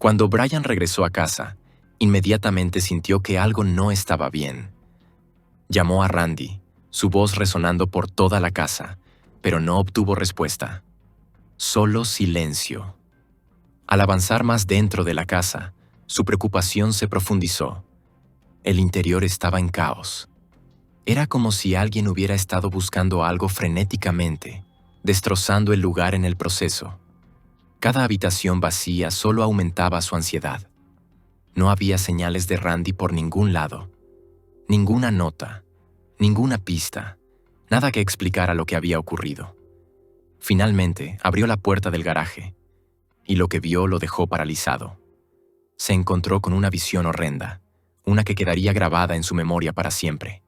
Cuando Brian regresó a casa, inmediatamente sintió que algo no estaba bien. Llamó a Randy, su voz resonando por toda la casa, pero no obtuvo respuesta. Solo silencio. Al avanzar más dentro de la casa, su preocupación se profundizó. El interior estaba en caos. Era como si alguien hubiera estado buscando algo frenéticamente, destrozando el lugar en el proceso. Cada habitación vacía solo aumentaba su ansiedad. No había señales de Randy por ningún lado. Ninguna nota, ninguna pista, nada que explicara lo que había ocurrido. Finalmente, abrió la puerta del garaje, y lo que vio lo dejó paralizado. Se encontró con una visión horrenda, una que quedaría grabada en su memoria para siempre.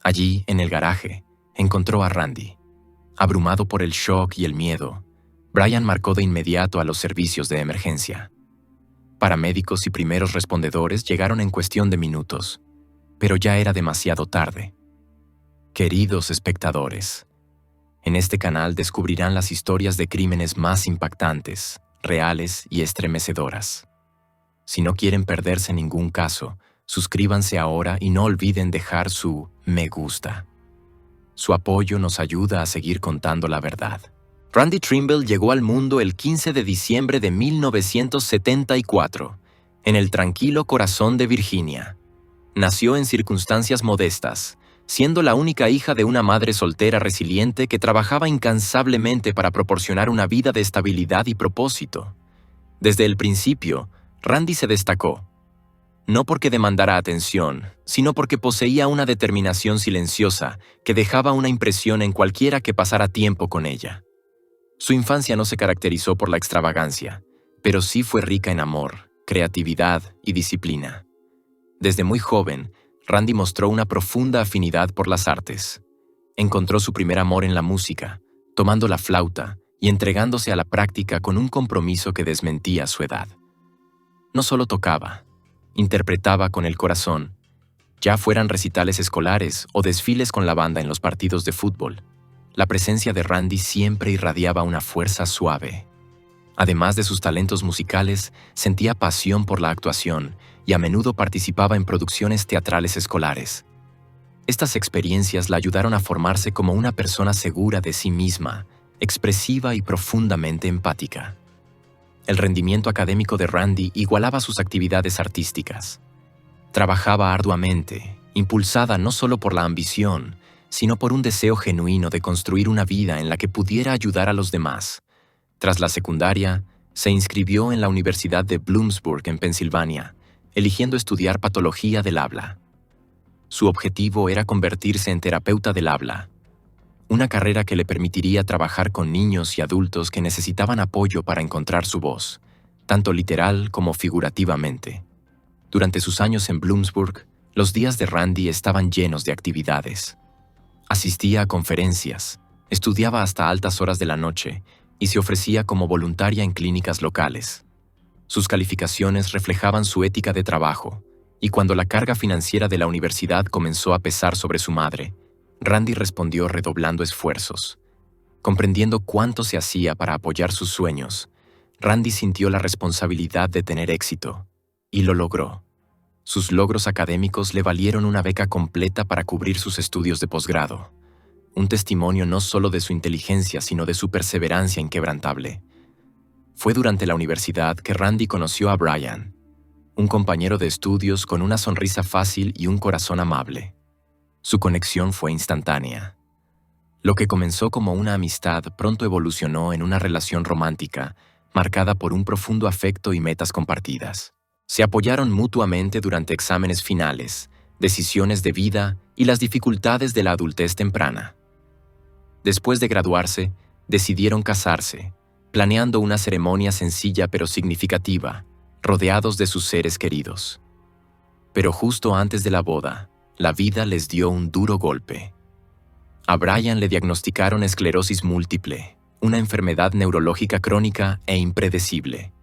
Allí, en el garaje, encontró a Randy. Abrumado por el shock y el miedo, Brian marcó de inmediato a los servicios de emergencia. Paramédicos y primeros respondedores llegaron en cuestión de minutos, pero ya era demasiado tarde. Queridos espectadores, en este canal descubrirán las historias de crímenes más impactantes, reales y estremecedoras. Si no quieren perderse ningún caso, suscríbanse ahora y no olviden dejar su me gusta. Su apoyo nos ayuda a seguir contando la verdad. Randy Trimble llegó al mundo el 15 de diciembre de 1974, en el tranquilo corazón de Virginia. Nació en circunstancias modestas, siendo la única hija de una madre soltera resiliente que trabajaba incansablemente para proporcionar una vida de estabilidad y propósito. Desde el principio, Randy se destacó. No porque demandara atención, sino porque poseía una determinación silenciosa que dejaba una impresión en cualquiera que pasara tiempo con ella. Su infancia no se caracterizó por la extravagancia, pero sí fue rica en amor, creatividad y disciplina. Desde muy joven, Randy mostró una profunda afinidad por las artes. Encontró su primer amor en la música, tomando la flauta y entregándose a la práctica con un compromiso que desmentía su edad. No solo tocaba, interpretaba con el corazón, ya fueran recitales escolares o desfiles con la banda en los partidos de fútbol. La presencia de Randy siempre irradiaba una fuerza suave. Además de sus talentos musicales, sentía pasión por la actuación y a menudo participaba en producciones teatrales escolares. Estas experiencias la ayudaron a formarse como una persona segura de sí misma, expresiva y profundamente empática. El rendimiento académico de Randy igualaba sus actividades artísticas. Trabajaba arduamente, impulsada no solo por la ambición, sino por un deseo genuino de construir una vida en la que pudiera ayudar a los demás. Tras la secundaria, se inscribió en la Universidad de Bloomsburg en Pensilvania, eligiendo estudiar patología del habla. Su objetivo era convertirse en terapeuta del habla, una carrera que le permitiría trabajar con niños y adultos que necesitaban apoyo para encontrar su voz, tanto literal como figurativamente. Durante sus años en Bloomsburg, los días de Randy estaban llenos de actividades. Asistía a conferencias, estudiaba hasta altas horas de la noche y se ofrecía como voluntaria en clínicas locales. Sus calificaciones reflejaban su ética de trabajo, y cuando la carga financiera de la universidad comenzó a pesar sobre su madre, Randy respondió redoblando esfuerzos. Comprendiendo cuánto se hacía para apoyar sus sueños, Randy sintió la responsabilidad de tener éxito, y lo logró. Sus logros académicos le valieron una beca completa para cubrir sus estudios de posgrado, un testimonio no solo de su inteligencia, sino de su perseverancia inquebrantable. Fue durante la universidad que Randy conoció a Brian, un compañero de estudios con una sonrisa fácil y un corazón amable. Su conexión fue instantánea. Lo que comenzó como una amistad pronto evolucionó en una relación romántica, marcada por un profundo afecto y metas compartidas. Se apoyaron mutuamente durante exámenes finales, decisiones de vida y las dificultades de la adultez temprana. Después de graduarse, decidieron casarse, planeando una ceremonia sencilla pero significativa, rodeados de sus seres queridos. Pero justo antes de la boda, la vida les dio un duro golpe. A Brian le diagnosticaron esclerosis múltiple, una enfermedad neurológica crónica e impredecible.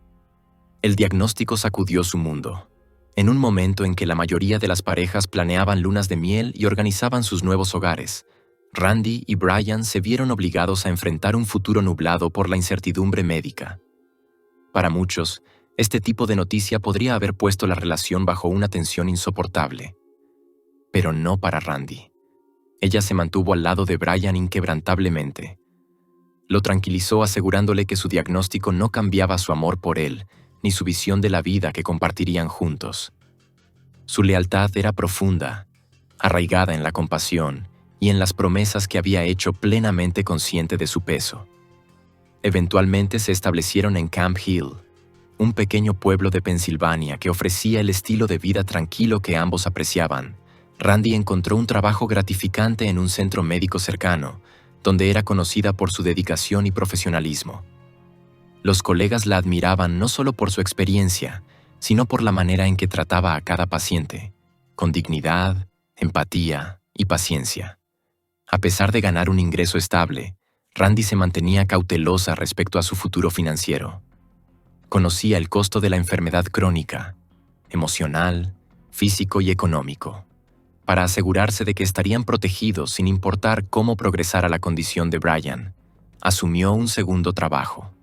El diagnóstico sacudió su mundo. En un momento en que la mayoría de las parejas planeaban lunas de miel y organizaban sus nuevos hogares, Randy y Brian se vieron obligados a enfrentar un futuro nublado por la incertidumbre médica. Para muchos, Este tipo de noticia podría haber puesto la relación bajo una tensión insoportable. Pero no para Randy. Ella se mantuvo al lado de Brian inquebrantablemente. Lo tranquilizó asegurándole que su diagnóstico no cambiaba su amor por él, ni su visión de la vida que compartirían juntos. Su lealtad era profunda, arraigada en la compasión y en las promesas que había hecho plenamente consciente de su peso. Eventualmente se establecieron en Camp Hill, un pequeño pueblo de Pensilvania que ofrecía el estilo de vida tranquilo que ambos apreciaban. Randy encontró un trabajo gratificante en un centro médico cercano, donde era conocida por su dedicación y profesionalismo. Los colegas la admiraban no solo por su experiencia, sino por la manera en que trataba a cada paciente, con dignidad, empatía y paciencia. A pesar de ganar un ingreso estable, Randy se mantenía cautelosa respecto a su futuro financiero. Conocía el costo de la enfermedad crónica, emocional, físico y económico, para asegurarse de que estarían protegidos sin importar cómo progresara la condición de Brian. Asumió un segundo trabajo.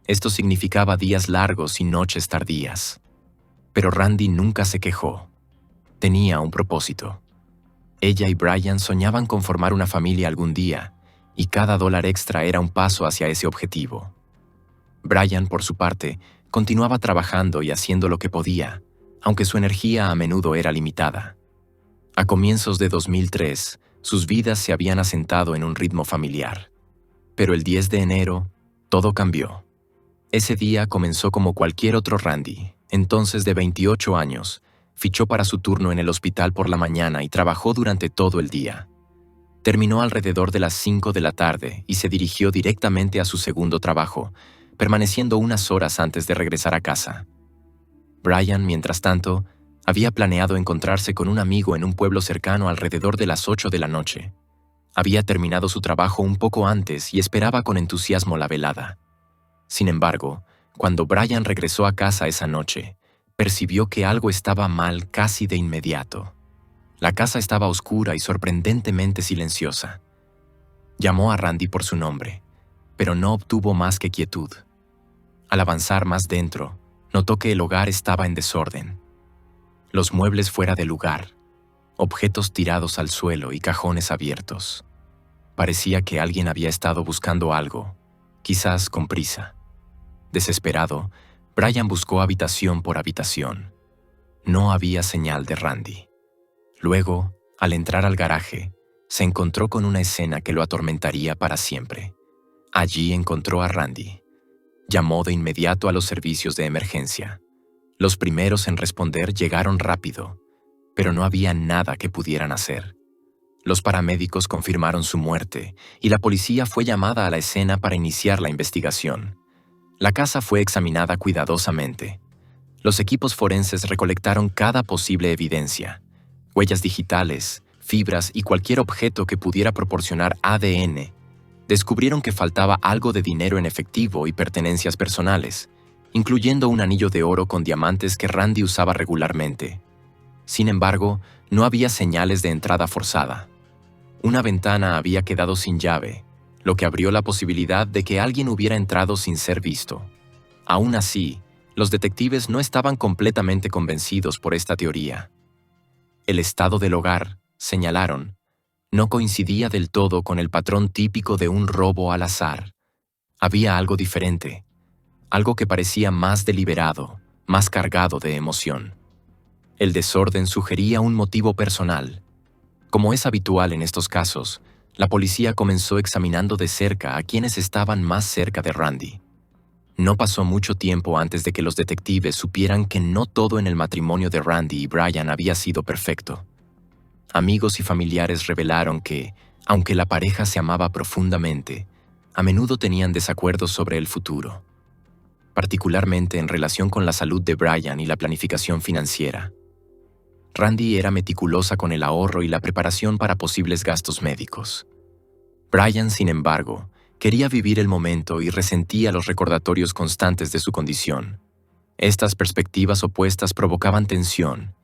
Esto significaba días largos y noches tardías. Pero Randy nunca se quejó. Tenía un propósito. Ella y Brian soñaban con formar una familia algún día, y cada dólar extra era un paso hacia ese objetivo. Brian, por su parte, continuaba trabajando y haciendo lo que podía, aunque su energía a menudo era limitada. A comienzos de 2003, sus vidas se habían asentado en un ritmo familiar. Pero el 10 de enero, todo cambió. Ese día comenzó como cualquier otro Randy, entonces de 28 años, fichó para su turno en el hospital por la mañana y trabajó durante todo el día. Terminó alrededor de las 5 de la tarde y se dirigió directamente a su segundo trabajo, permaneciendo unas horas antes de regresar a casa. Brian, mientras tanto, había planeado encontrarse con un amigo en un pueblo cercano alrededor de las 8 de la noche. Había terminado su trabajo un poco antes y esperaba con entusiasmo la velada. Sin embargo, cuando Brian regresó a casa esa noche, percibió que algo estaba mal casi de inmediato. La casa estaba oscura y sorprendentemente silenciosa. Llamó a Randy por su nombre, pero no obtuvo más que quietud. Al avanzar más dentro, notó que el hogar estaba en desorden. Los muebles fuera de lugar, objetos tirados al suelo y cajones abiertos. Parecía que alguien había estado buscando algo, quizás con prisa. Desesperado, Brian buscó habitación por habitación. No había señal de Randy. Luego, al entrar al garaje, se encontró con una escena que lo atormentaría para siempre. Allí encontró a Randy. Llamó de inmediato a los servicios de emergencia. Los primeros en responder llegaron rápido, pero no había nada que pudieran hacer. Los paramédicos confirmaron su muerte y la policía fue llamada a la escena para iniciar la investigación. La casa fue examinada cuidadosamente. Los equipos forenses recolectaron cada posible evidencia: huellas digitales, fibras y cualquier objeto que pudiera proporcionar ADN. Descubrieron que faltaba algo de dinero en efectivo y pertenencias personales, incluyendo un anillo de oro con diamantes que Randy usaba regularmente. Sin embargo, no había señales de entrada forzada. Una ventana había quedado sin llave, lo que abrió la posibilidad de que alguien hubiera entrado sin ser visto. Aún así, los detectives no estaban completamente convencidos por esta teoría. El estado del hogar, señalaron, no coincidía del todo con el patrón típico de un robo al azar. Había algo diferente, algo que parecía más deliberado, más cargado de emoción. El desorden sugería un motivo personal. Como es habitual en estos casos, la policía comenzó examinando de cerca a quienes estaban más cerca de Randy. No pasó mucho tiempo antes de que los detectives supieran que no todo en el matrimonio de Randy y Brian había sido perfecto. Amigos y familiares revelaron que, aunque la pareja se amaba profundamente, a menudo tenían desacuerdos sobre el futuro, particularmente en relación con la salud de Brian y la planificación financiera. Randy era meticulosa con el ahorro y la preparación para posibles gastos médicos. Brian, sin embargo, quería vivir el momento y resentía los recordatorios constantes de su condición. Estas perspectivas opuestas provocaban tensión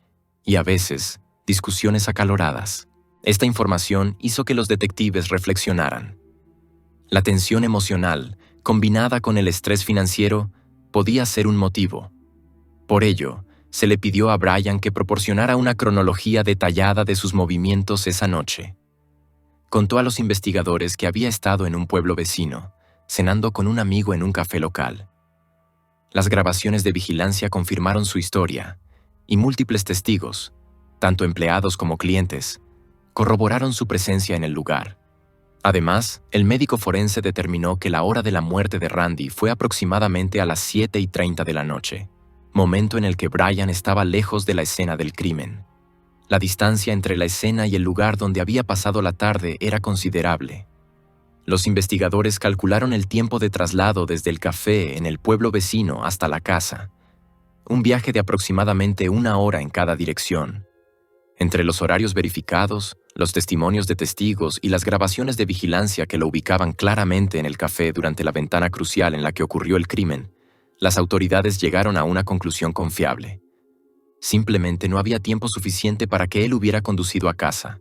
y, a veces, discusiones acaloradas. Esta información hizo que los detectives reflexionaran. La tensión emocional, combinada con el estrés financiero, podía ser un motivo. Por ello, se le pidió a Brian que proporcionara una cronología detallada de sus movimientos esa noche. Contó a los investigadores que había estado en un pueblo vecino, cenando con un amigo en un café local. Las grabaciones de vigilancia confirmaron su historia, y múltiples testigos, tanto empleados como clientes, corroboraron su presencia en el lugar. Además, el médico forense determinó que la hora de la muerte de Randy fue aproximadamente a las 7:30 de la noche, momento en el que Brian estaba lejos de la escena del crimen. La distancia entre la escena y el lugar donde había pasado la tarde era considerable. Los investigadores calcularon el tiempo de traslado desde el café en el pueblo vecino hasta la casa, un viaje de aproximadamente 1 hora en cada dirección. Entre los horarios verificados, los testimonios de testigos y las grabaciones de vigilancia que lo ubicaban claramente en el café durante la ventana crucial en la que ocurrió el crimen, las autoridades llegaron a una conclusión confiable. Simplemente no había tiempo suficiente para que él hubiera conducido a casa,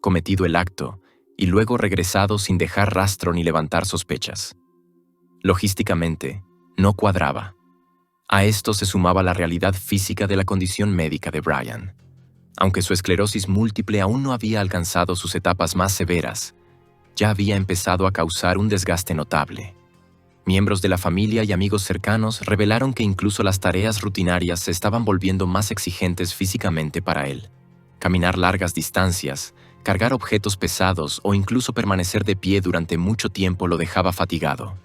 cometido el acto y luego regresado sin dejar rastro ni levantar sospechas. Logísticamente, no cuadraba. A esto se sumaba la realidad física de la condición médica de Brian. Aunque su esclerosis múltiple aún no había alcanzado sus etapas más severas, ya había empezado a causar un desgaste notable. Miembros de la familia y amigos cercanos revelaron que incluso las tareas rutinarias se estaban volviendo más exigentes físicamente para él. Caminar largas distancias, cargar objetos pesados o incluso permanecer de pie durante mucho tiempo lo dejaba fatigado.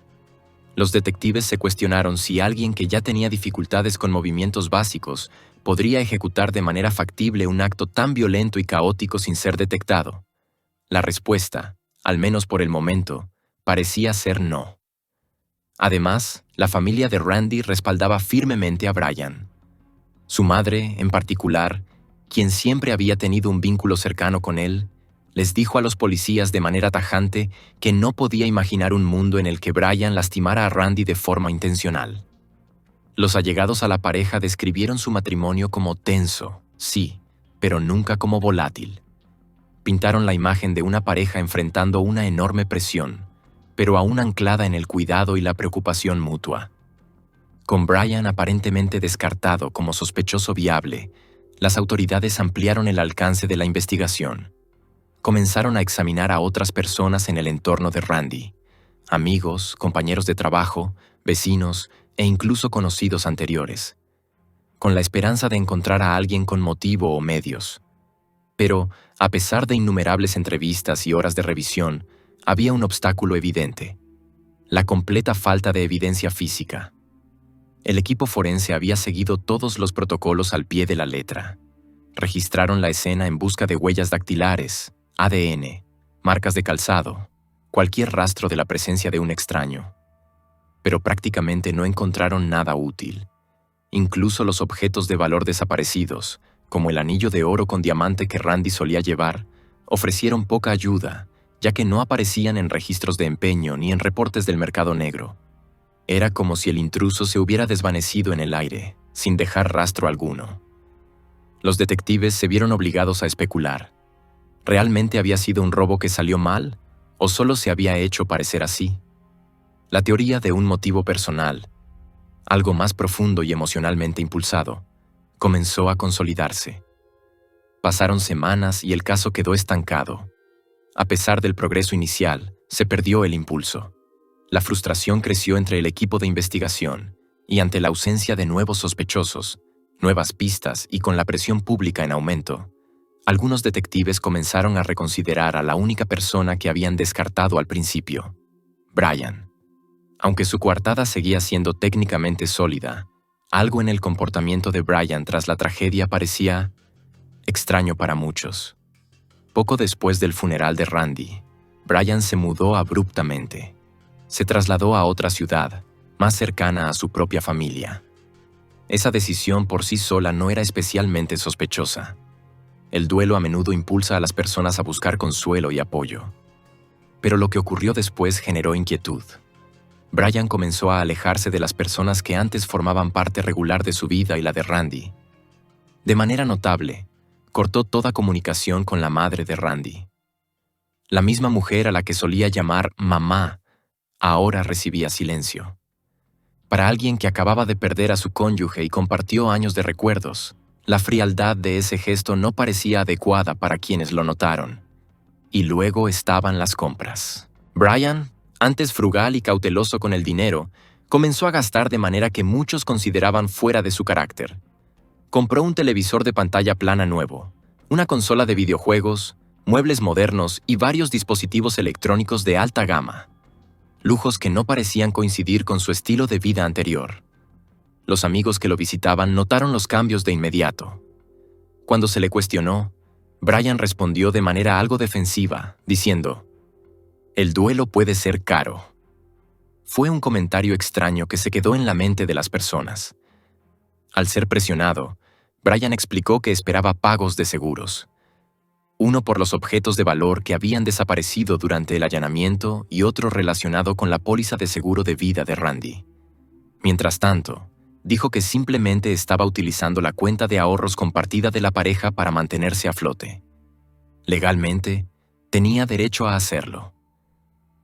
Los detectives se cuestionaron si alguien que ya tenía dificultades con movimientos básicos podría ejecutar de manera factible un acto tan violento y caótico sin ser detectado. La respuesta, al menos por el momento, parecía ser no. Además, la familia de Randy respaldaba firmemente a Brian. Su madre, en particular, quien siempre había tenido un vínculo cercano con él, les dijo a los policías de manera tajante que no podía imaginar un mundo en el que Brian lastimara a Randy de forma intencional. Los allegados a la pareja describieron su matrimonio como tenso, sí, pero nunca como volátil. Pintaron la imagen de una pareja enfrentando una enorme presión, pero aún anclada en el cuidado y la preocupación mutua. Con Brian aparentemente descartado como sospechoso viable, las autoridades ampliaron el alcance de la investigación. Comenzaron a examinar a otras personas en el entorno de Randy, amigos, compañeros de trabajo, vecinos e incluso conocidos anteriores, con la esperanza de encontrar a alguien con motivo o medios. Pero, a pesar de innumerables entrevistas y horas de revisión, había un obstáculo evidente: la completa falta de evidencia física. El equipo forense había seguido todos los protocolos al pie de la letra. Registraron la escena en busca de huellas dactilares, ADN, marcas de calzado, cualquier rastro de la presencia de un extraño. Pero prácticamente no encontraron nada útil. Incluso los objetos de valor desaparecidos, como el anillo de oro con diamante que Randy solía llevar, ofrecieron poca ayuda, ya que no aparecían en registros de empeño ni en reportes del mercado negro. Era como si el intruso se hubiera desvanecido en el aire, sin dejar rastro alguno. Los detectives se vieron obligados a especular. ¿Realmente había sido un robo que salió mal, o solo se había hecho parecer así? La teoría de un motivo personal, algo más profundo y emocionalmente impulsado, comenzó a consolidarse. Pasaron semanas y el caso quedó estancado. A pesar del progreso inicial, se perdió el impulso. La frustración creció entre el equipo de investigación, y ante la ausencia de nuevos sospechosos, nuevas pistas y con la presión pública en aumento, algunos detectives comenzaron a reconsiderar a la única persona que habían descartado al principio: Brian. Aunque su coartada seguía siendo técnicamente sólida, algo en el comportamiento de Brian tras la tragedia parecía extraño para muchos. Poco después del funeral de Randy, Brian se mudó abruptamente. Se trasladó a otra ciudad, más cercana a su propia familia. Esa decisión por sí sola no era especialmente sospechosa. El duelo a menudo impulsa a las personas a buscar consuelo y apoyo. Pero lo que ocurrió después generó inquietud. Brian comenzó a alejarse de las personas que antes formaban parte regular de su vida y la de Randy. De manera notable, cortó toda comunicación con la madre de Randy. La misma mujer a la que solía llamar mamá, ahora recibía silencio. Para alguien que acababa de perder a su cónyuge y compartió años de recuerdos, la frialdad de ese gesto no parecía adecuada para quienes lo notaron. Y luego estaban las compras. Brian, antes frugal y cauteloso con el dinero, comenzó a gastar de manera que muchos consideraban fuera de su carácter. Compró un televisor de pantalla plana nuevo, una consola de videojuegos, muebles modernos y varios dispositivos electrónicos de alta gama. Lujos que no parecían coincidir con su estilo de vida anterior. Los amigos que lo visitaban notaron los cambios de inmediato. Cuando se le cuestionó, Brian respondió de manera algo defensiva, diciendo: «El duelo puede ser caro». Fue un comentario extraño que se quedó en la mente de las personas. Al ser presionado, Brian explicó que esperaba pagos de seguros. Uno por los objetos de valor que habían desaparecido durante el allanamiento y otro relacionado con la póliza de seguro de vida de Randy. Mientras tanto, dijo que simplemente estaba utilizando la cuenta de ahorros compartida de la pareja para mantenerse a flote. Legalmente, tenía derecho a hacerlo.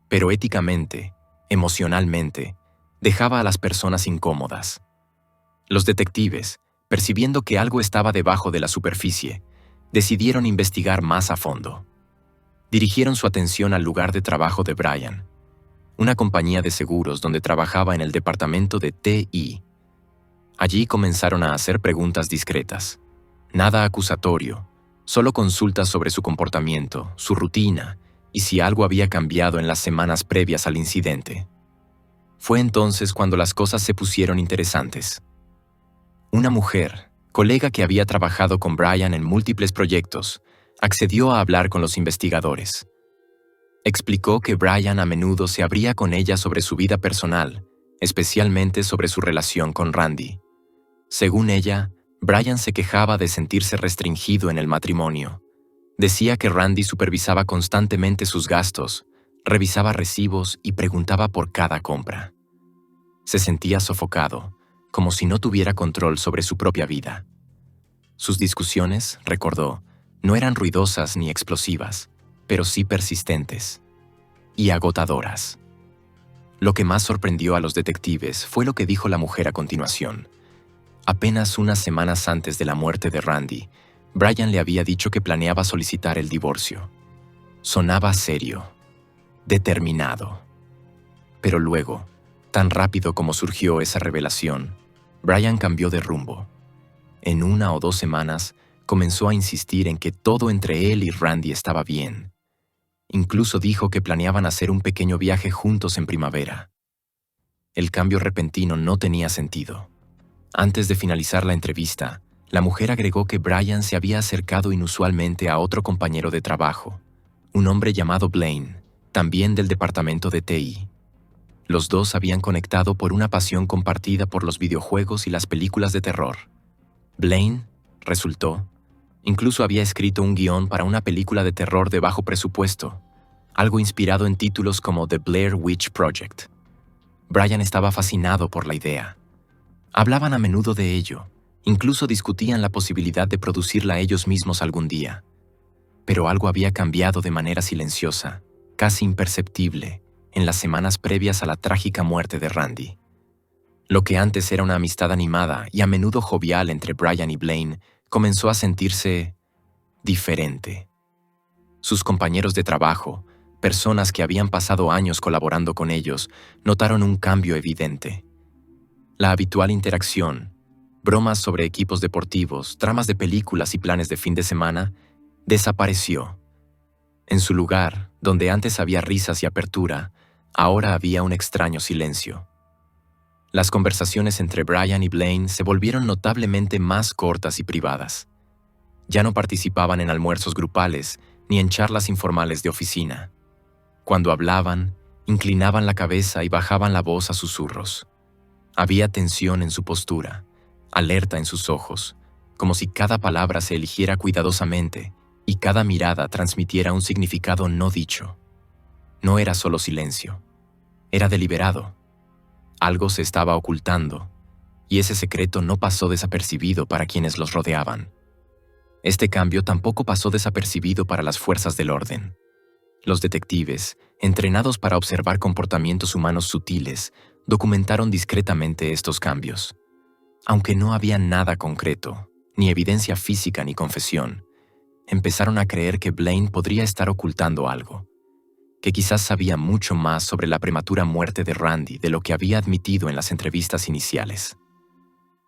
Pero éticamente, emocionalmente, dejaba a las personas incómodas. Los detectives, percibiendo que algo estaba debajo de la superficie, decidieron investigar más a fondo. Dirigieron su atención al lugar de trabajo de Brian, una compañía de seguros donde trabajaba en el departamento de TI. Allí comenzaron a hacer preguntas discretas. Nada acusatorio, solo consultas sobre su comportamiento, su rutina y si algo había cambiado en las semanas previas al incidente. Fue entonces cuando las cosas se pusieron interesantes. Una mujer, colega que había trabajado con Brian en múltiples proyectos, accedió a hablar con los investigadores. Explicó que Brian a menudo se abría con ella sobre su vida personal, especialmente sobre su relación con Randy. Según ella, Brian se quejaba de sentirse restringido en el matrimonio. Decía que Randy supervisaba constantemente sus gastos, revisaba recibos y preguntaba por cada compra. Se sentía sofocado, como si no tuviera control sobre su propia vida. Sus discusiones, recordó, no eran ruidosas ni explosivas, pero sí persistentes y agotadoras. Lo que más sorprendió a los detectives fue lo que dijo la mujer a continuación. Apenas unas semanas antes de la muerte de Randy, Brian le había dicho que planeaba solicitar el divorcio. Sonaba serio, determinado. Pero luego, tan rápido como surgió esa revelación, Brian cambió de rumbo. En 1 o 2 semanas, comenzó a insistir en que todo entre él y Randy estaba bien. Incluso dijo que planeaban hacer un pequeño viaje juntos en primavera. El cambio repentino no tenía sentido. Antes de finalizar la entrevista, la mujer agregó que Brian se había acercado inusualmente a otro compañero de trabajo, un hombre llamado Blaine, también del departamento de TI. Los dos habían conectado por una pasión compartida por los videojuegos y las películas de terror. Blaine, resultó, incluso había escrito un guión para una película de terror de bajo presupuesto, algo inspirado en títulos como The Blair Witch Project. Brian estaba fascinado por la idea. Hablaban a menudo de ello, incluso discutían la posibilidad de producirla ellos mismos algún día. Pero algo había cambiado de manera silenciosa, casi imperceptible, en las semanas previas a la trágica muerte de Randy. Lo que antes era una amistad animada y a menudo jovial entre Brian y Blaine comenzó a sentirse diferente. Sus compañeros de trabajo, personas que habían pasado años colaborando con ellos, notaron un cambio evidente. La habitual interacción, bromas sobre equipos deportivos, tramas de películas y planes de fin de semana, desapareció. En su lugar, donde antes había risas y apertura, ahora había un extraño silencio. Las conversaciones entre Brian y Blaine se volvieron notablemente más cortas y privadas. Ya no participaban en almuerzos grupales ni en charlas informales de oficina. Cuando hablaban, inclinaban la cabeza y bajaban la voz a susurros. Había tensión en su postura, alerta en sus ojos, como si cada palabra se eligiera cuidadosamente y cada mirada transmitiera un significado no dicho. No era solo silencio, era deliberado. Algo se estaba ocultando, y ese secreto no pasó desapercibido para quienes los rodeaban. Este cambio tampoco pasó desapercibido para las fuerzas del orden. Los detectives, entrenados para observar comportamientos humanos sutiles, documentaron discretamente estos cambios. Aunque no había nada concreto, ni evidencia física ni confesión, empezaron a creer que Blaine podría estar ocultando algo, que quizás sabía mucho más sobre la prematura muerte de Randy de lo que había admitido en las entrevistas iniciales.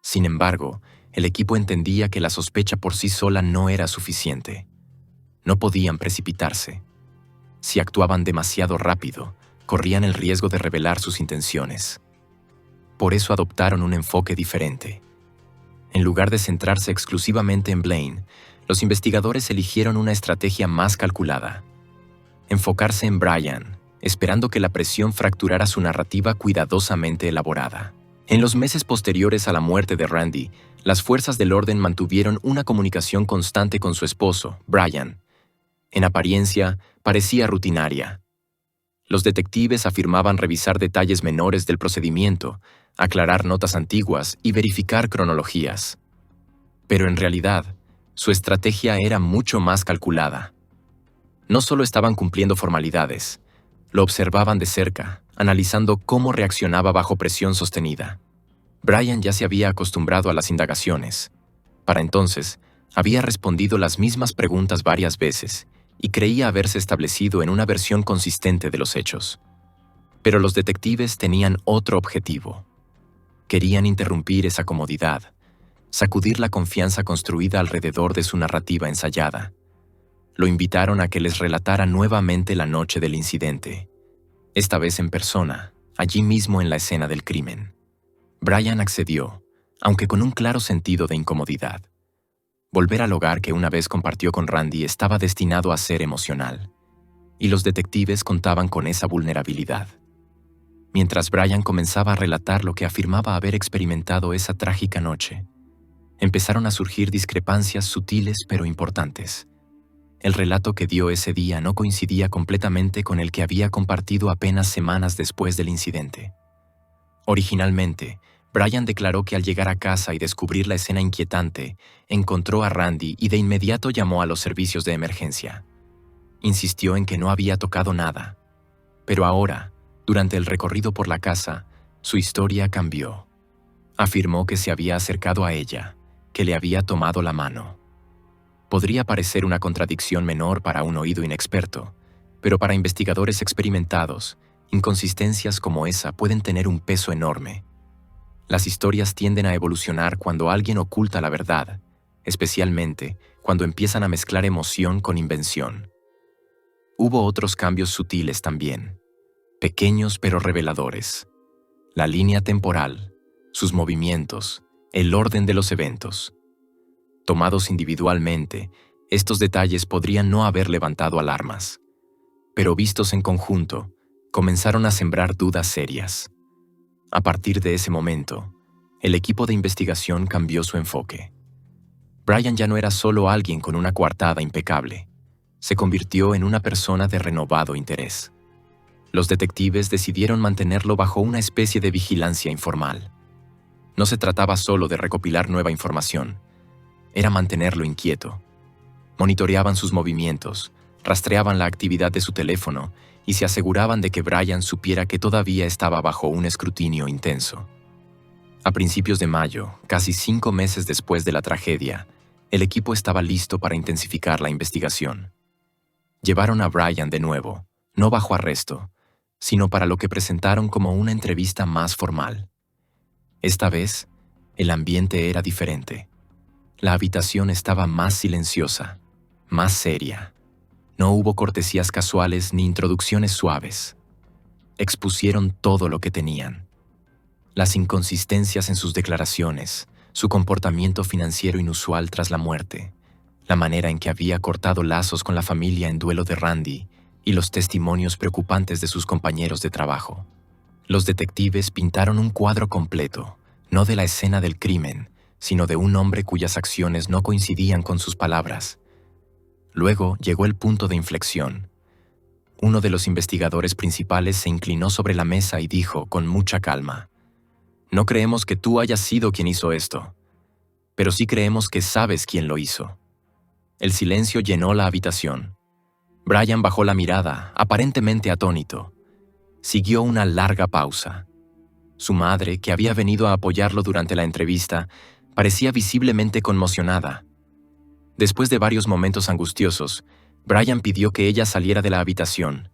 Sin embargo, el equipo entendía que la sospecha por sí sola no era suficiente. No podían precipitarse. Si actuaban demasiado rápido, corrían el riesgo de revelar sus intenciones. Por eso adoptaron un enfoque diferente. En lugar de centrarse exclusivamente en Blaine, los investigadores eligieron una estrategia más calculada. Enfocarse en Brian, esperando que la presión fracturara su narrativa cuidadosamente elaborada. En los meses posteriores a la muerte de Randy, las fuerzas del orden mantuvieron una comunicación constante con su esposo, Brian. En apariencia, parecía rutinaria. Los detectives afirmaban revisar detalles menores del procedimiento, aclarar notas antiguas y verificar cronologías. Pero en realidad, su estrategia era mucho más calculada. No solo estaban cumpliendo formalidades, lo observaban de cerca, analizando cómo reaccionaba bajo presión sostenida. Brian ya se había acostumbrado a las indagaciones. Para entonces, había respondido las mismas preguntas varias veces y creía haberse establecido en una versión consistente de los hechos. Pero los detectives tenían otro objetivo. Querían interrumpir esa comodidad, sacudir la confianza construida alrededor de su narrativa ensayada. Lo invitaron a que les relatara nuevamente la noche del incidente, esta vez en persona, allí mismo en la escena del crimen. Brian accedió, aunque con un claro sentido de incomodidad. Volver al hogar que una vez compartió con Randy estaba destinado a ser emocional, y los detectives contaban con esa vulnerabilidad. Mientras Brian comenzaba a relatar lo que afirmaba haber experimentado esa trágica noche, empezaron a surgir discrepancias sutiles pero importantes. El relato que dio ese día no coincidía completamente con el que había compartido apenas semanas después del incidente. Originalmente, Brian declaró que al llegar a casa y descubrir la escena inquietante, encontró a Randy y de inmediato llamó a los servicios de emergencia. Insistió en que no había tocado nada. Pero ahora, durante el recorrido por la casa, su historia cambió. Afirmó que se había acercado a ella, que le había tomado la mano. Podría parecer una contradicción menor para un oído inexperto, pero para investigadores experimentados, inconsistencias como esa pueden tener un peso enorme. Las historias tienden a evolucionar cuando alguien oculta la verdad, especialmente cuando empiezan a mezclar emoción con invención. Hubo otros cambios sutiles también, pequeños pero reveladores. La línea temporal, sus movimientos, el orden de los eventos. Tomados individualmente, estos detalles podrían no haber levantado alarmas, pero vistos en conjunto, comenzaron a sembrar dudas serias. A partir de ese momento, el equipo de investigación cambió su enfoque. Brian ya no era solo alguien con una coartada impecable, se convirtió en una persona de renovado interés. Los detectives decidieron mantenerlo bajo una especie de vigilancia informal. No se trataba solo de recopilar nueva información, era mantenerlo inquieto. Monitoreaban sus movimientos, rastreaban la actividad de su teléfono y se aseguraban de que Brian supiera que todavía estaba bajo un escrutinio intenso. A principios de mayo, casi 5 meses después de la tragedia, el equipo estaba listo para intensificar la investigación. Llevaron a Brian de nuevo, no bajo arresto, sino para lo que presentaron como una entrevista más formal. Esta vez, el ambiente era diferente. La habitación estaba más silenciosa, más seria. No hubo cortesías casuales ni introducciones suaves. Expusieron todo lo que tenían. Las inconsistencias en sus declaraciones, su comportamiento financiero inusual tras la muerte, la manera en que había cortado lazos con la familia en duelo de Randy y los testimonios preocupantes de sus compañeros de trabajo. Los detectives pintaron un cuadro completo, no de la escena del crimen, sino de un hombre cuyas acciones no coincidían con sus palabras. Luego llegó el punto de inflexión. Uno de los investigadores principales se inclinó sobre la mesa y dijo con mucha calma: «No creemos que tú hayas sido quien hizo esto, pero sí creemos que sabes quién lo hizo». El silencio llenó la habitación. Brian bajó la mirada, aparentemente atónito. Siguió una larga pausa. Su madre, que había venido a apoyarlo durante la entrevista, parecía visiblemente conmocionada. Después de varios momentos angustiosos, Brian pidió que ella saliera de la habitación.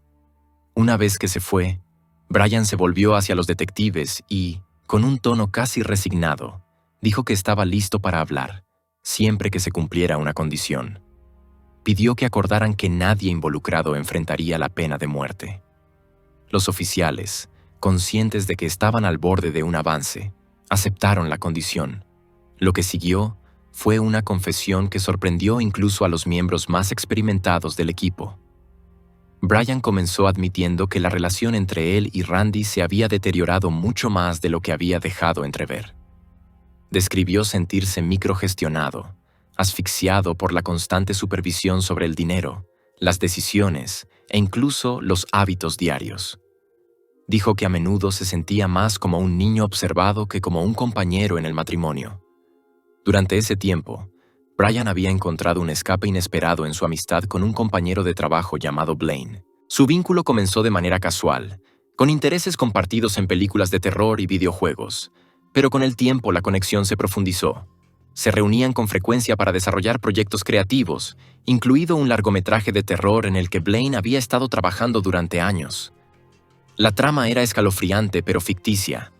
Una vez que se fue, Brian se volvió hacia los detectives y, con un tono casi resignado, dijo que estaba listo para hablar, siempre que se cumpliera una condición. Pidió que acordaran que nadie involucrado enfrentaría la pena de muerte. Los oficiales, conscientes de que estaban al borde de un avance, aceptaron la condición. Lo que siguió fue una confesión que sorprendió incluso a los miembros más experimentados del equipo. Brian comenzó admitiendo que la relación entre él y Randy se había deteriorado mucho más de lo que había dejado entrever. Describió sentirse microgestionado, asfixiado por la constante supervisión sobre el dinero, las decisiones e incluso los hábitos diarios. Dijo que a menudo se sentía más como un niño observado que como un compañero en el matrimonio. Durante ese tiempo, Brian había encontrado un escape inesperado en su amistad con un compañero de trabajo llamado Blaine. Su vínculo comenzó de manera casual, con intereses compartidos en películas de terror y videojuegos, pero con el tiempo la conexión se profundizó. Se reunían con frecuencia para desarrollar proyectos creativos, incluido un largometraje de terror en el que Blaine había estado trabajando durante años. La trama era escalofriante pero ficticia.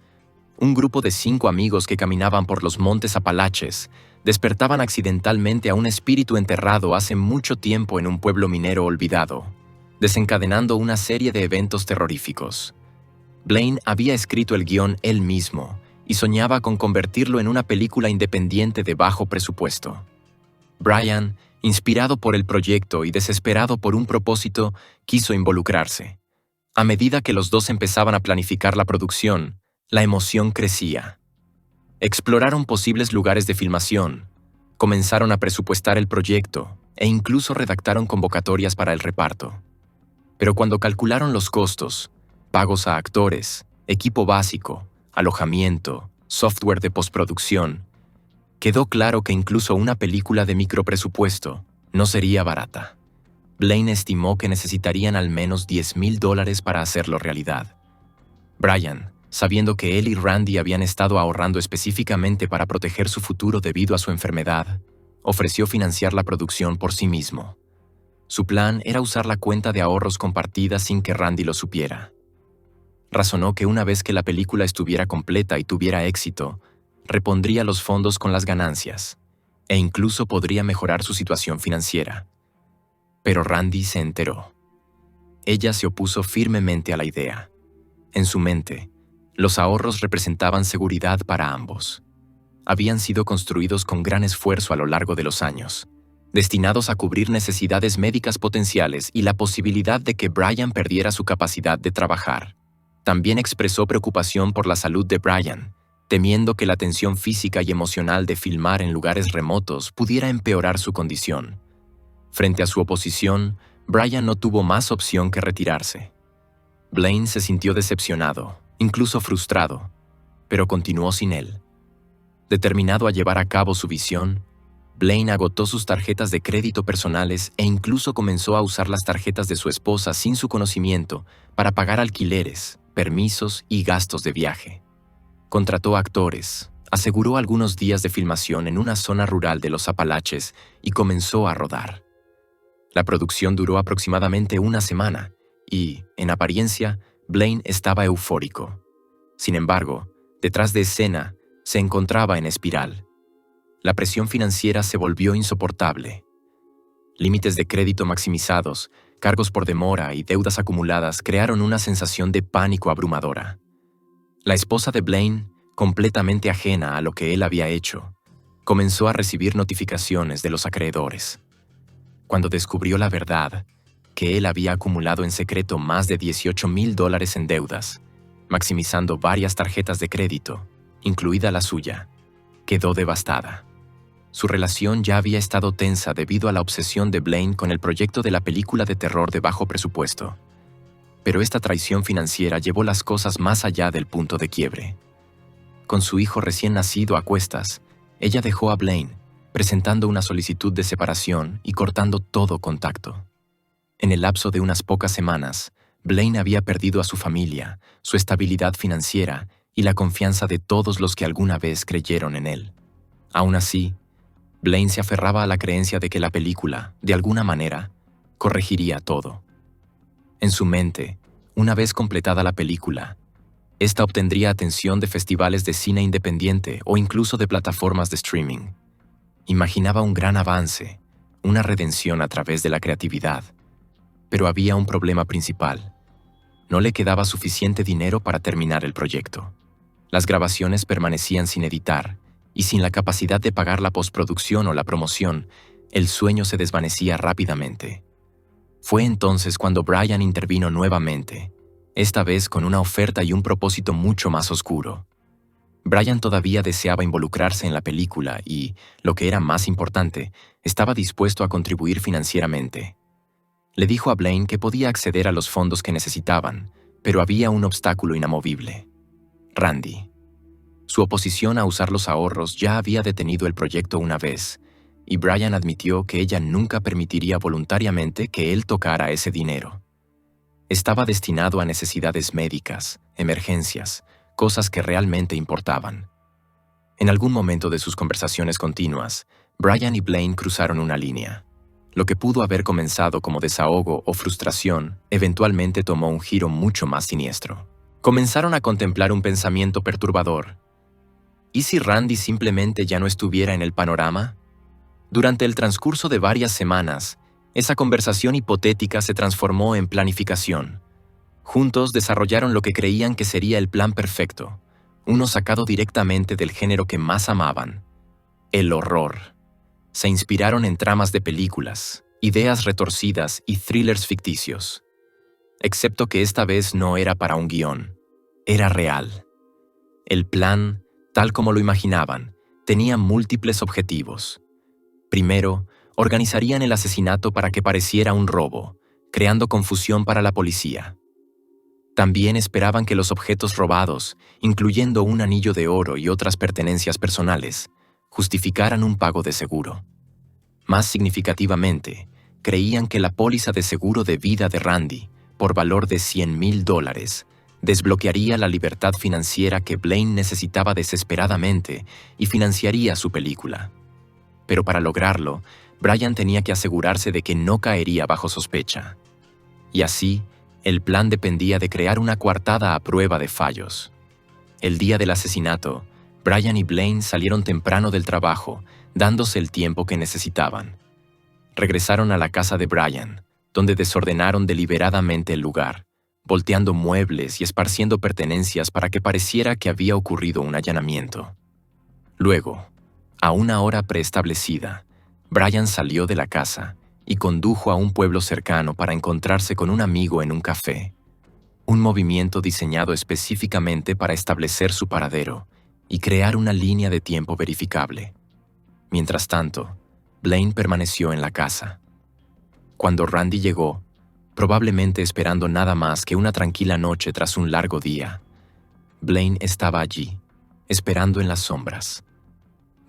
Un grupo de 5 amigos que caminaban por los montes Apalaches despertaban accidentalmente a un espíritu enterrado hace mucho tiempo en un pueblo minero olvidado, desencadenando una serie de eventos terroríficos. Blaine había escrito el guión él mismo y soñaba con convertirlo en una película independiente de bajo presupuesto. Brian, inspirado por el proyecto y desesperado por un propósito, quiso involucrarse. A medida que los dos empezaban a planificar la producción, la emoción crecía. Exploraron posibles lugares de filmación, comenzaron a presupuestar el proyecto e incluso redactaron convocatorias para el reparto. Pero cuando calcularon los costos, pagos a actores, equipo básico, alojamiento, software de postproducción, quedó claro que incluso una película de micropresupuesto no sería barata. Blaine estimó que necesitarían al menos $10,000 para hacerlo realidad. Brian, sabiendo que él y Randy habían estado ahorrando específicamente para proteger su futuro debido a su enfermedad, ofreció financiar la producción por sí mismo. Su plan era usar la cuenta de ahorros compartida sin que Randy lo supiera. Razonó que una vez que la película estuviera completa y tuviera éxito, repondría los fondos con las ganancias, e incluso podría mejorar su situación financiera. Pero Randy se enteró. Ella se opuso firmemente a la idea. En su mente, los ahorros representaban seguridad para ambos. Habían sido construidos con gran esfuerzo a lo largo de los años, destinados a cubrir necesidades médicas potenciales y la posibilidad de que Brian perdiera su capacidad de trabajar. También expresó preocupación por la salud de Brian, temiendo que la tensión física y emocional de filmar en lugares remotos pudiera empeorar su condición. Frente a su oposición, Brian no tuvo más opción que retirarse. Blaine se sintió decepcionado, incluso frustrado, pero continuó sin él. Determinado a llevar a cabo su visión, Blaine agotó sus tarjetas de crédito personales e incluso comenzó a usar las tarjetas de su esposa sin su conocimiento para pagar alquileres, permisos y gastos de viaje. Contrató actores, aseguró algunos días de filmación en una zona rural de los Apalaches y comenzó a rodar. La producción duró aproximadamente una semana y, en apariencia, Blaine estaba eufórico. Sin embargo, detrás de escena, se encontraba en espiral. La presión financiera se volvió insoportable. Límites de crédito maximizados, cargos por demora y deudas acumuladas crearon una sensación de pánico abrumadora. La esposa de Blaine, completamente ajena a lo que él había hecho, comenzó a recibir notificaciones de los acreedores. Cuando descubrió la verdad, que él había acumulado en secreto más de $18,000 en deudas, maximizando varias tarjetas de crédito, incluida la suya, quedó devastada. Su relación ya había estado tensa debido a la obsesión de Blaine con el proyecto de la película de terror de bajo presupuesto. Pero esta traición financiera llevó las cosas más allá del punto de quiebre. Con su hijo recién nacido a cuestas, ella dejó a Blaine, presentando una solicitud de separación y cortando todo contacto. En el lapso de unas pocas semanas, Blaine había perdido a su familia, su estabilidad financiera y la confianza de todos los que alguna vez creyeron en él. Aún así, Blaine se aferraba a la creencia de que la película, de alguna manera, corregiría todo. En su mente, una vez completada la película, esta obtendría atención de festivales de cine independiente o incluso de plataformas de streaming. Imaginaba un gran avance, una redención a través de la creatividad. Pero había un problema principal. No le quedaba suficiente dinero para terminar el proyecto. Las grabaciones permanecían sin editar, y sin la capacidad de pagar la postproducción o la promoción, el sueño se desvanecía rápidamente. Fue entonces cuando Brian intervino nuevamente, esta vez con una oferta y un propósito mucho más oscuro. Brian todavía deseaba involucrarse en la película y, lo que era más importante, estaba dispuesto a contribuir financieramente. Le dijo a Blaine que podía acceder a los fondos que necesitaban, pero había un obstáculo inamovible: Randy. Su oposición a usar los ahorros ya había detenido el proyecto una vez, y Brian admitió que ella nunca permitiría voluntariamente que él tocara ese dinero. Estaba destinado a necesidades médicas, emergencias, cosas que realmente importaban. En algún momento de sus conversaciones continuas, Brian y Blaine cruzaron una línea. Lo que pudo haber comenzado como desahogo o frustración, eventualmente tomó un giro mucho más siniestro. Comenzaron a contemplar un pensamiento perturbador. ¿Y si Randy simplemente ya no estuviera en el panorama? Durante el transcurso de varias semanas, esa conversación hipotética se transformó en planificación. Juntos desarrollaron lo que creían que sería el plan perfecto, uno sacado directamente del género que más amaban: el horror. Se inspiraron en tramas de películas, ideas retorcidas y thrillers ficticios. Excepto que esta vez no era para un guión, era real. El plan, tal como lo imaginaban, tenía múltiples objetivos. Primero, organizarían el asesinato para que pareciera un robo, creando confusión para la policía. También esperaban que los objetos robados, incluyendo un anillo de oro y otras pertenencias personales, justificaran un pago de seguro. Más significativamente, creían que la póliza de seguro de vida de Randy, por valor de $100,000, desbloquearía la libertad financiera que Blaine necesitaba desesperadamente y financiaría su película. Pero para lograrlo, Brian tenía que asegurarse de que no caería bajo sospecha. Y así, el plan dependía de crear una coartada a prueba de fallos. El día del asesinato, Brian y Blaine salieron temprano del trabajo, dándose el tiempo que necesitaban. Regresaron a la casa de Brian, donde desordenaron deliberadamente el lugar, volteando muebles y esparciendo pertenencias para que pareciera que había ocurrido un allanamiento. Luego, a una hora preestablecida, Brian salió de la casa y condujo a un pueblo cercano para encontrarse con un amigo en un café, un movimiento diseñado específicamente para establecer su paradero y crear una línea de tiempo verificable. Mientras tanto, Blaine permaneció en la casa. Cuando Randy llegó, probablemente esperando nada más que una tranquila noche tras un largo día, Blaine estaba allí, esperando en las sombras.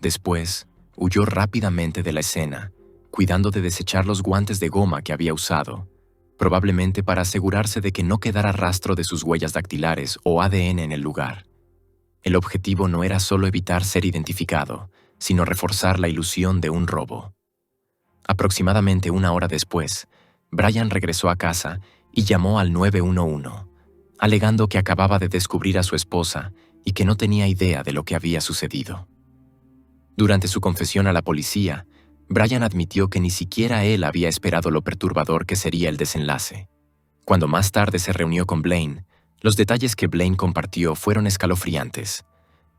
Después, huyó rápidamente de la escena, cuidando de desechar los guantes de goma que había usado, probablemente para asegurarse de que no quedara rastro de sus huellas dactilares o ADN en el lugar. El objetivo no era solo evitar ser identificado, sino reforzar la ilusión de un robo. Aproximadamente una hora después, Brian regresó a casa y llamó al 911, alegando que acababa de descubrir a su esposa y que no tenía idea de lo que había sucedido. Durante su confesión a la policía, Brian admitió que ni siquiera él había esperado lo perturbador que sería el desenlace. Cuando más tarde se reunió con Blaine, los detalles que Blaine compartió fueron escalofriantes.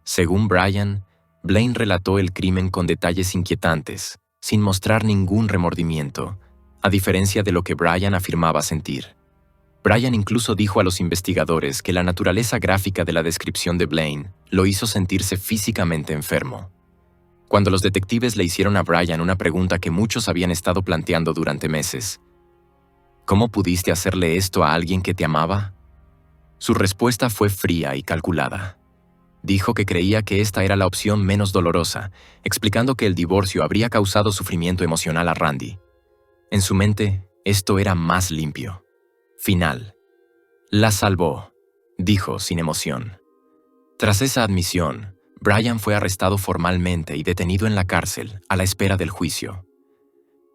Según Brian, Blaine relató el crimen con detalles inquietantes, sin mostrar ningún remordimiento, a diferencia de lo que Brian afirmaba sentir. Brian incluso dijo a los investigadores que la naturaleza gráfica de la descripción de Blaine lo hizo sentirse físicamente enfermo. Cuando los detectives le hicieron a Brian una pregunta que muchos habían estado planteando durante meses: ¿cómo pudiste hacerle esto a alguien que te amaba?, su respuesta fue fría y calculada. Dijo que creía que esta era la opción menos dolorosa, explicando que el divorcio habría causado sufrimiento emocional a Randy. En su mente, Esto era más limpio. Final. La salvó, dijo sin emoción. Tras esa admisión, Brian fue arrestado formalmente y detenido en la cárcel a la espera del juicio.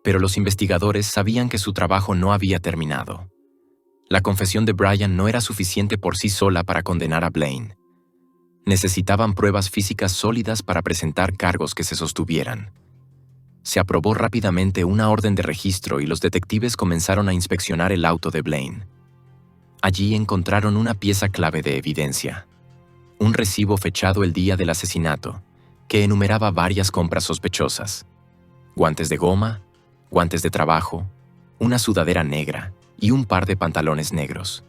Pero los investigadores sabían que su trabajo no había terminado. La confesión de Brian no era suficiente por sí sola para condenar a Blaine. Necesitaban pruebas físicas sólidas para presentar cargos que se sostuvieran. Se aprobó rápidamente una orden de registro y los detectives comenzaron a inspeccionar el auto de Blaine. Allí encontraron una pieza clave de evidencia. Un recibo fechado el día del asesinato, que enumeraba varias compras sospechosas. Guantes de goma, guantes de trabajo, una sudadera negra y un par de pantalones negros.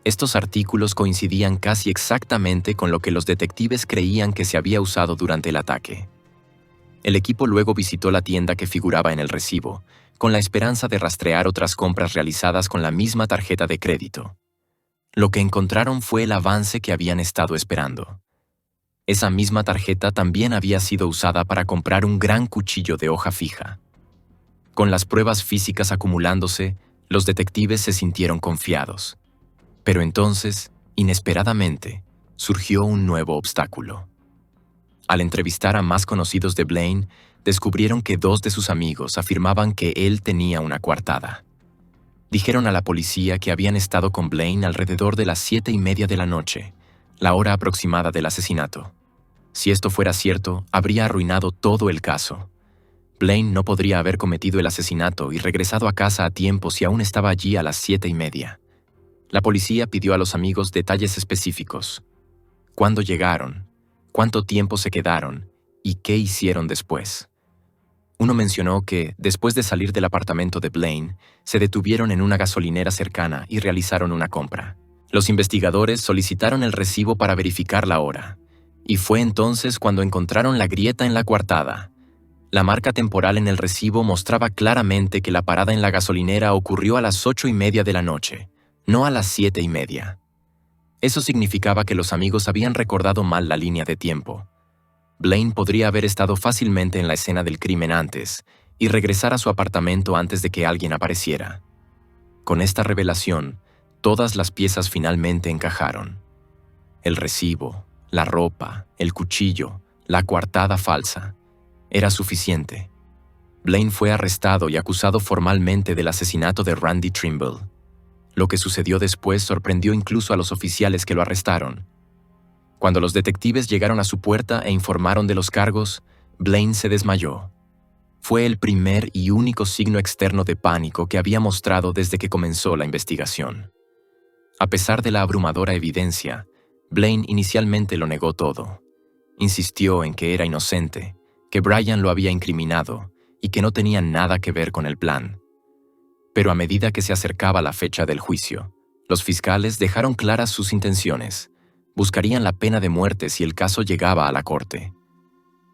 Estos artículos coincidían casi exactamente con lo que los detectives creían que se había usado durante el ataque. El equipo luego visitó la tienda que figuraba en el recibo, con la esperanza de rastrear otras compras realizadas con la misma tarjeta de crédito. Lo que encontraron fue el avance que habían estado esperando. Esa misma tarjeta también había sido usada para comprar un gran cuchillo de hoja fija. Con las pruebas físicas acumulándose, los detectives se sintieron confiados. Pero entonces, inesperadamente, surgió un nuevo obstáculo. Al entrevistar a más conocidos de Blaine, descubrieron que 2 de sus amigos afirmaban que él tenía una coartada. Dijeron a la policía que habían estado con Blaine alrededor de las 7:30 de la noche, la hora aproximada del asesinato. Si esto fuera cierto, habría arruinado todo el caso. Blaine no podría haber cometido el asesinato y regresado a casa a tiempo si aún estaba allí a las 7:30. La policía pidió a los amigos detalles específicos. ¿Cuándo llegaron? ¿Cuánto tiempo se quedaron? ¿Y qué hicieron después? Uno mencionó que, después de salir del apartamento de Blaine, se detuvieron en una gasolinera cercana y realizaron una compra. Los investigadores solicitaron el recibo para verificar la hora, y fue entonces cuando encontraron la grieta en la coartada. La marca temporal en el recibo mostraba claramente que la parada en la gasolinera ocurrió a las 8:30 de la noche, no a las 7:30. Eso significaba que los amigos habían recordado mal la línea de tiempo. Blaine podría haber estado fácilmente en la escena del crimen antes y regresar a su apartamento antes de que alguien apareciera. Con esta revelación, todas las piezas finalmente encajaron. El recibo, la ropa, el cuchillo, la coartada falsa. Era suficiente. Blaine fue arrestado y acusado formalmente del asesinato de Randy Trimble. Lo que sucedió después sorprendió incluso a los oficiales que lo arrestaron. Cuando los detectives llegaron a su puerta e informaron de los cargos, Blaine se desmayó. Fue el primer y único signo externo de pánico que había mostrado desde que comenzó la investigación. A pesar de la abrumadora evidencia, Blaine inicialmente lo negó todo. Insistió en que era inocente, que Brian lo había incriminado y que no tenía nada que ver con el plan. Pero a medida que se acercaba la fecha del juicio, los fiscales dejaron claras sus intenciones. Buscarían la pena de muerte si el caso llegaba a la corte.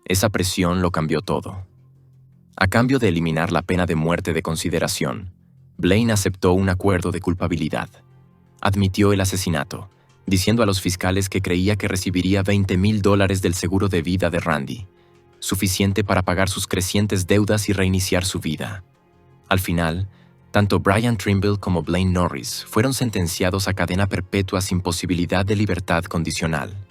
Esa presión lo cambió todo. A cambio de eliminar la pena de muerte de consideración, Blaine aceptó un acuerdo de culpabilidad. Admitió el asesinato, diciendo a los fiscales que creía que recibiría $20,000 del seguro de vida de Randy, suficiente para pagar sus crecientes deudas y reiniciar su vida. Al final, tanto Brian Trimble como Blaine Norris fueron sentenciados a cadena perpetua sin posibilidad de libertad condicional.